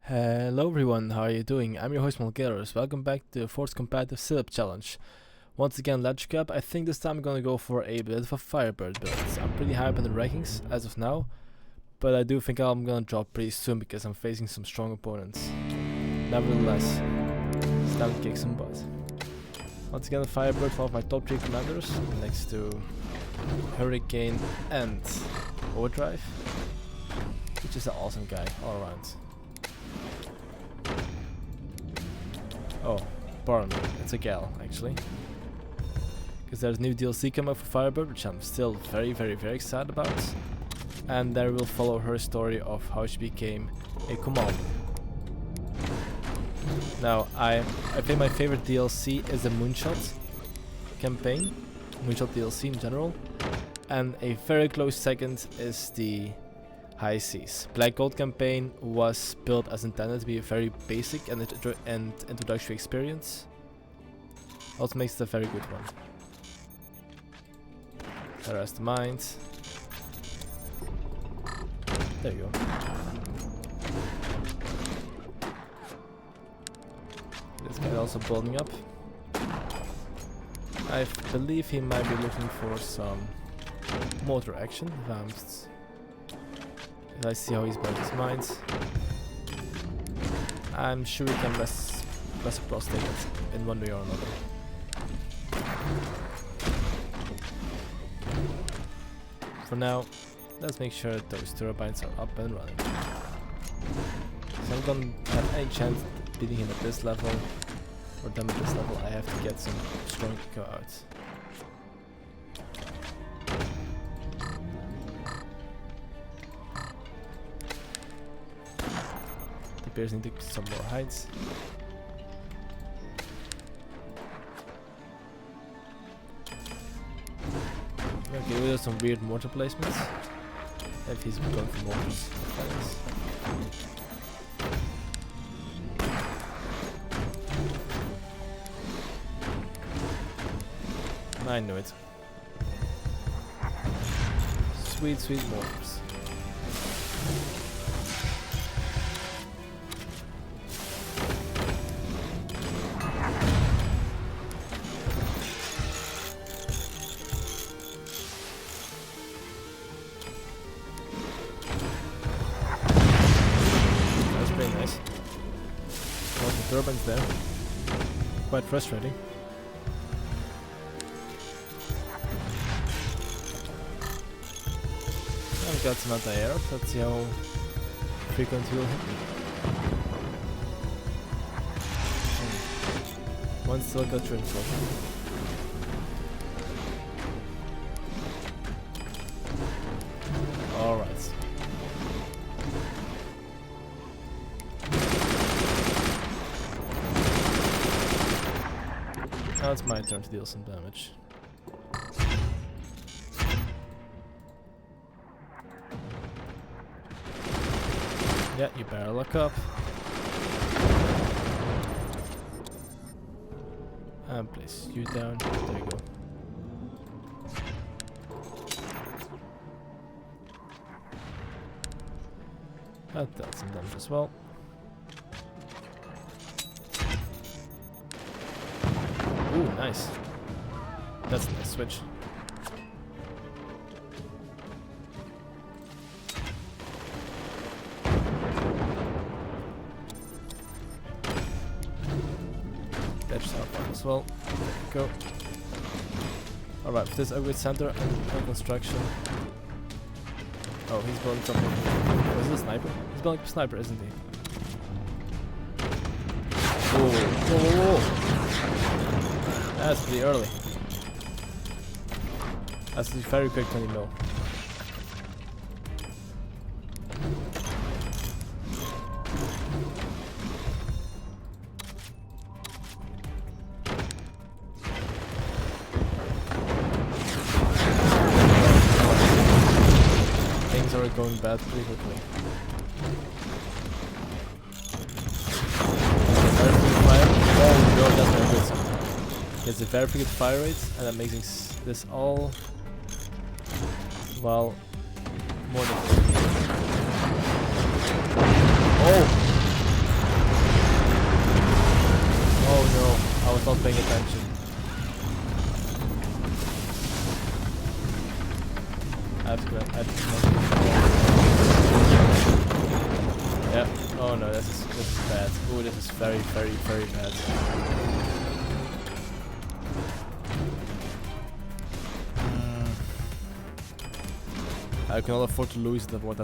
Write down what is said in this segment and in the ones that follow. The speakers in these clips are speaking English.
Hello everyone, how are you doing? I'm your host Malgaros. Welcome back to the 4th competitive sit-up challenge. Once again, Ledge Cup. I think this time I'm gonna go for a bit of a Firebird build. I'm pretty high up in the rankings as of now, but I do think I'm gonna drop pretty soon because I'm facing some strong opponents. Nevertheless, it's time to kick some butt. Once again, the Firebird, one of my top 3 commanders, next to Hurricane and Overdrive, which is an awesome guy all around. Oh, pardon me, it's a gal actually. Because there's new DLC coming up for Firebird, which I'm still very excited about. And there we'll follow her story of how she became a commander. Now, I think my favorite DLC is the Moonshot campaign, Moonshot DLC in general. And a very close second is the High Seas. Black Gold campaign was built as intended to be a very basic and introductory experience. Also makes it a very good one. Harass the mind. There you go. This guy also building up. I believe he might be looking for some motor action. If I see how he's building his mines, I'm sure he can reciprocate it in one way or another. For now, let's make sure that those turbines are up and running. So I'm gonna have any chance of beating him at this level, or them at this level, I have to get some strong eco out. Bears need to get some more heights. Okay, we have some weird mortar placements. If he's going for mortars. I knew it. Sweet mortars. Turbines there. Quite frustrating. I've got some anti-air. Let's see how frequent he'll hit me. One still got through info. Alright. Now it's my turn to deal some damage. Yeah, you better lock up. And place you down. There you go. That dealt some damage as well. Ooh, nice. That's a nice switch. That's out as well. There we go. Alright, with this upgrade center and construction. Oh, he's building something. Oh, is it a sniper? He's building a sniper, isn't he? Whoa. That's pretty early. That's very quick 20 mil. Things are going bad pretty quickly. Oh no, that's very good something. Gets a very good fire rate, and that makes this all, well, more than. Oh! not paying attention. I have to yeah. Oh no, this is bad. Oh, this is very bad. I cannot afford to lose that one.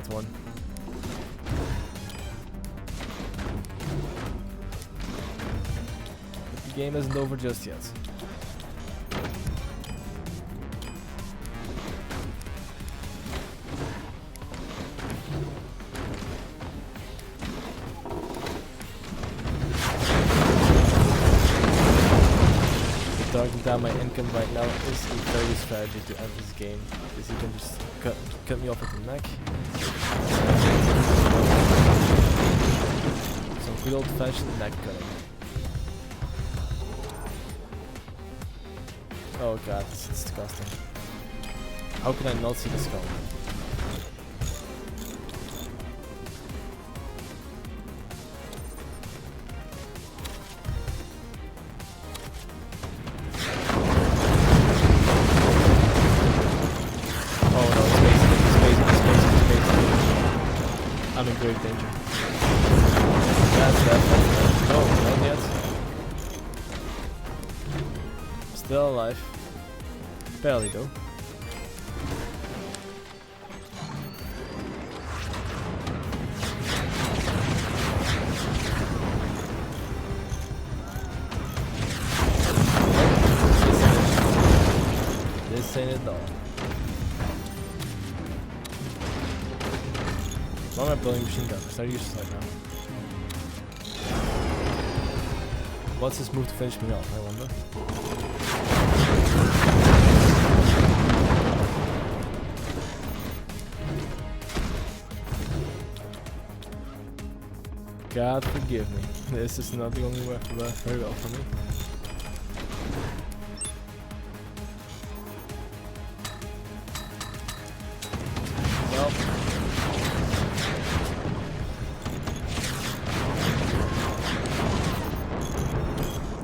But the game isn't over just yet. Darking down my income right now is a very good strategy to end this game, because you can just cut me off at the neck. Some good old fashioned neck cutting. Oh god, this is disgusting. How can I not see the skull? I'm in grave danger. That's that. No, not yet. Still alive. Barely though. This ain't it all. Why am I building machine guns? They're useless right now. What's this move to finish me off, I wonder? God forgive me. This is not the only way to work very well for me. Well.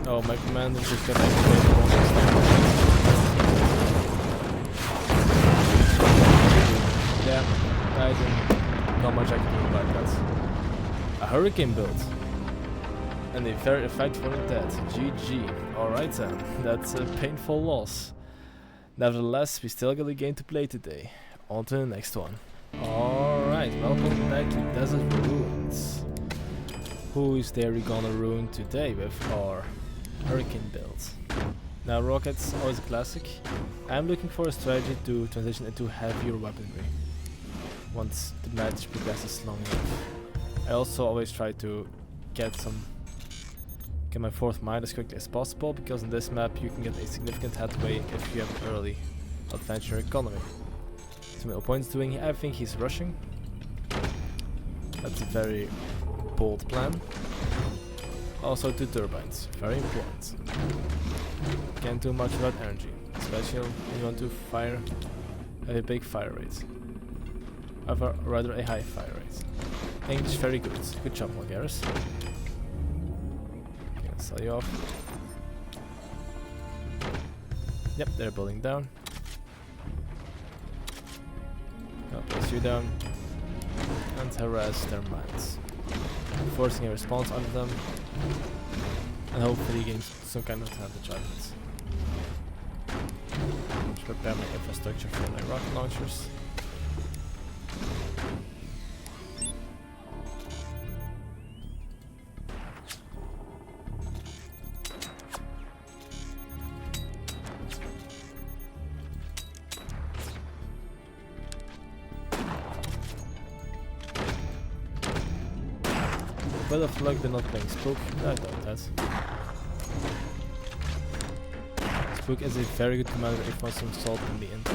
Oh, my commander just got activated. Yeah, I didn't. Not much I can do about that. A hurricane build. And a very effective one at that. GG. Alright then, that's a painful loss. Nevertheless, we still got a game to play today. On to the next one. Alright, welcome back to Desert Ruins. Who is there we gonna ruin today with our hurricane builds? Now rockets, always a classic. I'm looking for a strategy to transition into heavier weaponry once the match progresses long enough. I also always try to get my fourth mine as quickly as possible, because in this map you can get a significant headway if you have early adventure economy. So my opponent's doing, I think he's rushing. That's a very bold plan. Also 2 turbines, very important. Can't do much without energy, especially when you want to have a big fire rate. However, rather a high fire rate. English very good. Good job, Vulgaris. Gonna sell you off. Yep, they're building down. I'll place you down and harass their mines, forcing a response onto them, and hopefully gain some kind of advantage out of it. Let's prepare my infrastructure for my rocket launchers. Bit of luck they're not playing Spook. I doubt that. Spook is a very good commander if wants some salt in the end.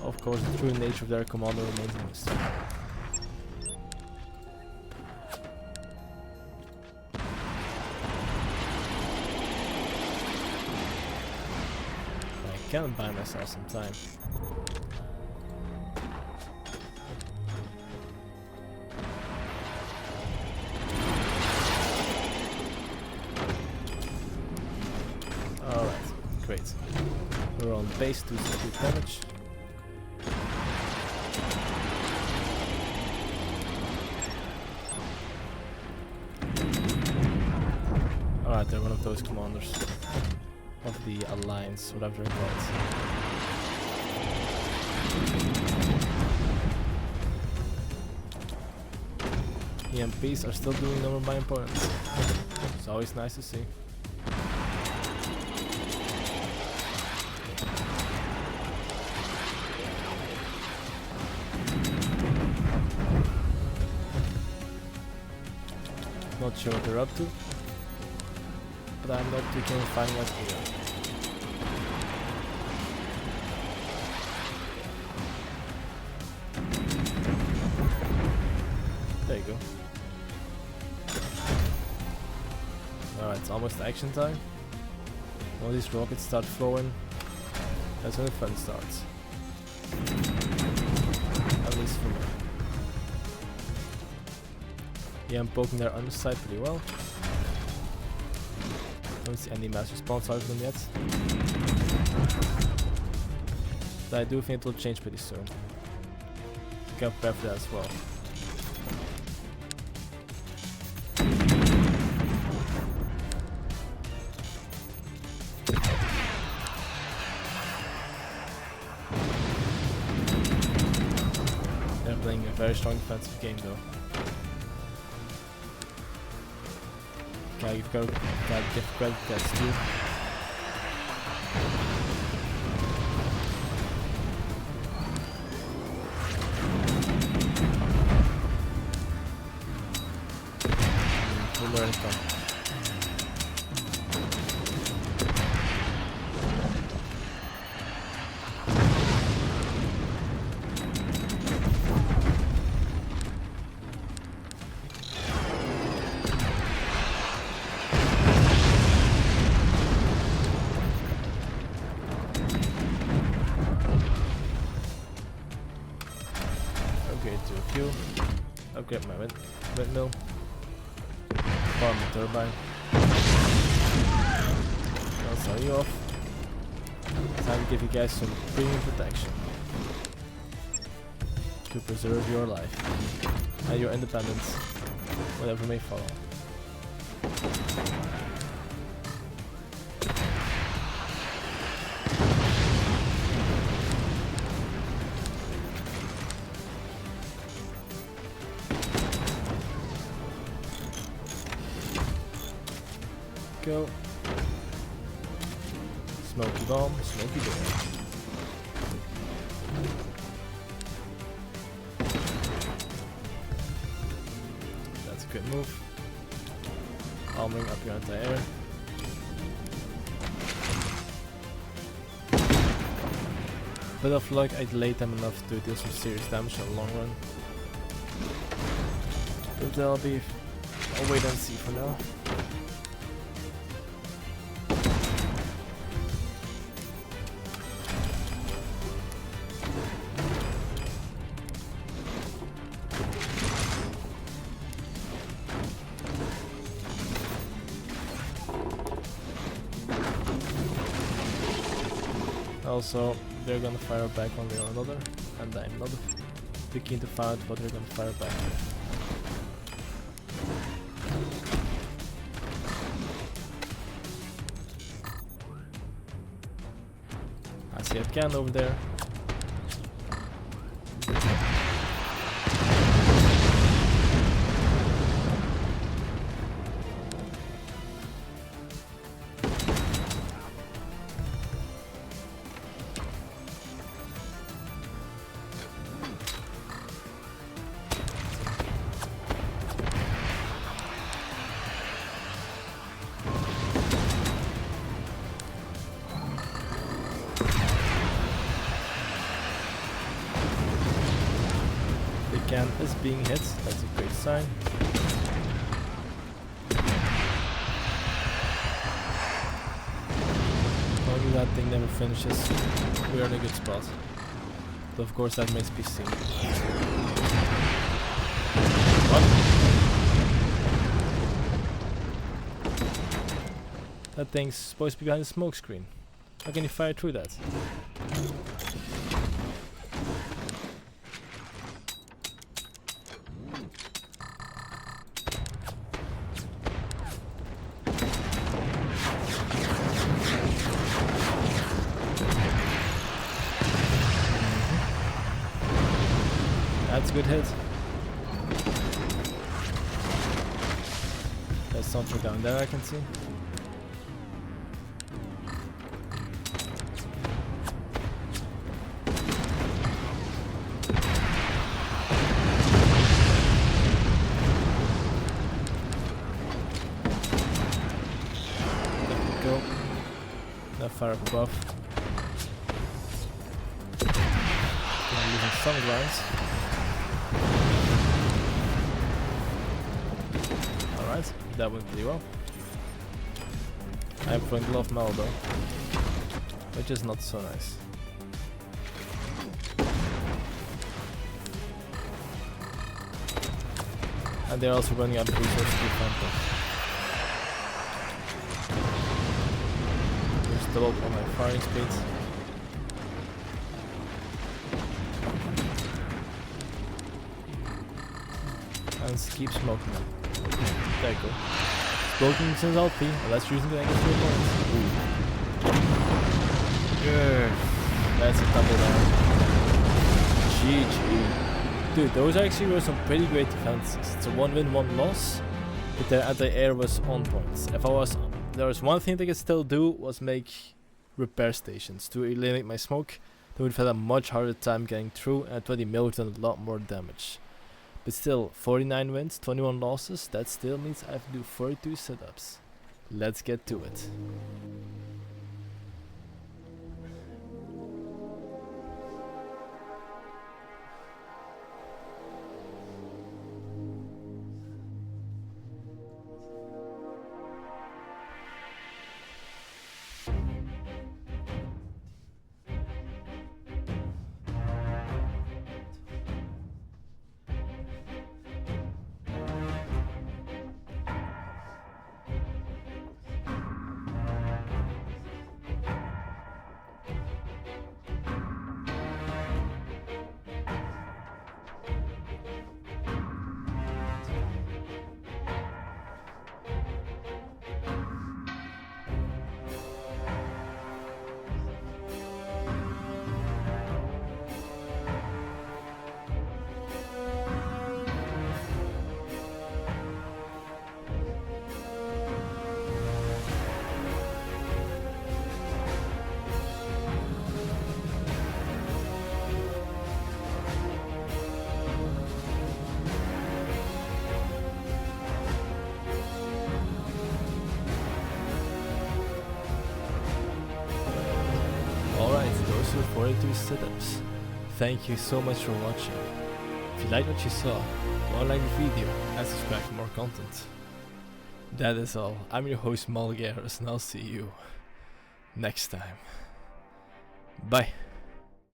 Of course, the true nature of their commander remains a mystery. I can buy myself some time. Alright, great. We're on base to do damage. Alright, they're one of those commanders of the Alliance, whatever they're called. EMPs are still doing number my opponents. It's always nice to see. Not sure what they're up to, but I'm not too keen on finding out either. There you go. Alright, it's almost action time. When these rockets start flowing, that's when the fun starts. At least for me. Yeah, I'm poking their underside pretty well. Don't see any mass response out of them yet. But I do think it will change pretty soon. Get prepared for that as well. They're playing a very strong defensive game though. Gotta give credit to that too. We'll learn it from. Upgrade my windmill. Farm the turbine. I'll sell you off. Time to give you guys some premium protection. To preserve your life. And your independence. Whatever may follow. Go. Smoky bomb, smoky door. That's a good move. Armouring up your anti-air. Bit of luck, I delayed them enough to deal some serious damage in the long run. But that'll be a wait and see for now. Also, they're gonna fire back one way or another, and I'm not too keen to find out what they're gonna fire back. I see a can over there. can is being hit. That's a great sign. Only that thing never finishes. We are in a good spot. But of course that makes PC. What? That thing's supposed to be behind the smoke screen. How can you fire through that? That's a good hit. There's something down there I can see. There we go. Now fire up above. I'm losing some grounds. Alright, that went pretty well. I'm throwing glove now though, which is not so nice. And they're also running out of resources to defend them. There's double on my firing speed. And keep smoking them. There you go. Smoking is healthy, and that's using the angle for a point. Yeah. That's a double down. GG. Dude, those actually were some pretty great defenses. It's a 1 win, 1 loss, but their anti-air was on point. There was one thing they could still do was make repair stations to eliminate my smoke. They would have had a much harder time getting through, and 20 mil would have done a lot more damage. But still, 49 wins, 21 losses, that still means I have to do 42 sit-ups. Let's get to it. Those were 42 sit-ups. Thank you so much for watching. If you liked what you saw, go and like the video and subscribe for more content. That is all. I'm your host Malgaros, and I'll see you next time. Bye.